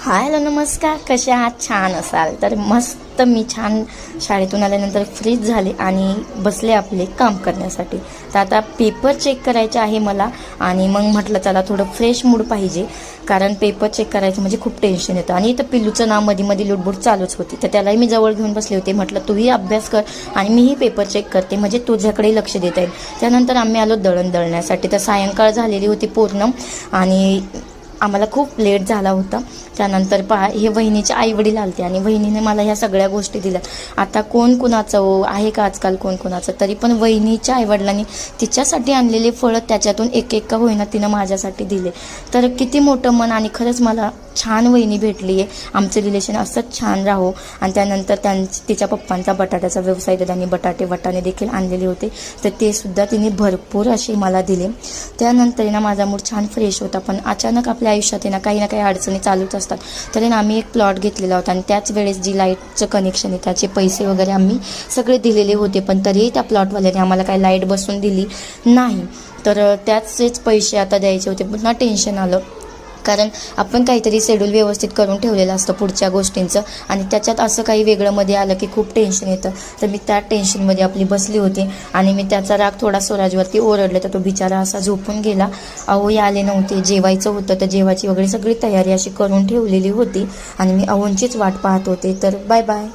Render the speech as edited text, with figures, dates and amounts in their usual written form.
Hi hello नमस्कार, कसे आहात? छान असाल तर मस्त. मी छान शाळेतून आल्यानंतर फ्रीज झाले आणि बसले आपले काम करण्यासाठी. तर आता पेपर चेक करायचे आहे मला आणि मग म्हटलं चला थोडं फ्रेश मूड पाहिजे, कारण पेपर चेक करायचं म्हणजे खूप टेन्शन येतं. आणि इथं पिल्लूचं नाव मध्ये मध्ये लुडबुड चालूच होती, तर त्यालाही मी जवळ घेऊन बसले होते. म्हटलं तूही अभ्यास कर आणि मीही पेपर चेक करते, म्हणजे तुझ्याकडे लक्ष देता येईल. त्यानंतर आम्ही आलो दळण दळण्यासाठी. तर सायंकाळ झालेली होती पूर्ण आणि आम्हाला खूप लेट झाला होता. त्यानंतर पहा, हे वहिनीचे आई वडील आलते आणि वहिनीने मला ह्या सगळ्या गोष्टी दिल्या. आता कोण कुणाचं आहे का आजकाल कोण कुणाचं, तरी पण वहिनीच्या आईवडिलांनी तिच्यासाठी आणलेले फळं त्याच्यातून एक एक का होईना तिनं माझ्यासाठी दिले. तर किती मोठं मन. आणि खरंच मला छान वहिनी भेटली आहे. आमचं रिलेशन असंच छान राहो. आणि त्यानंतर तिच्या पप्पांचा बटाट्याचा व्यवसाय होता, त्यांनी वाटाणे देखील आणलेले होते, तर ते सुद्धा तिने भरपूर असे मला दिले. त्यानंतर ना माझा मूड छान फ्रेश होता. पण अचानक आपल्या आयुष्यात ना काही अडचणी चालूच असतात. तर आम्ही एक प्लॉट घेतलेला होता आणि त्याच वेळेस जी लाईटचं कनेक्शन आहे त्याचे पैसे वगैरे आम्ही सगळे दिलेले होते, पण तरीही त्या प्लॉटवाल्याने आम्हाला काही लाईट बसून दिली नाही. तर त्याचेच पैसे आता द्यायचे होते. पुन्हा टेन्शन आलं, कारण आपण काहीतरी शेड्यूल व्यवस्थित करून ठेवलेलं असतं पुढच्या गोष्टींचं, आणि त्याच्यात असं काही वेगळं मध्ये आलं की खूप टेन्शन येतं. तर मी त्या टेन्शनमध्ये आपली बसली होती आणि मी त्याचा राग थोडा स्वराजवरती ओरडले, तर तो बिचारा असा झोपून गेला. अहो आले नव्हते, जेवायचं होतं, तर जेवायची वगैरे सगळी तयारी अशी करून ठेवलेली होती आणि मी अहोंचीच वाट पाहत होते. तर बाय बाय.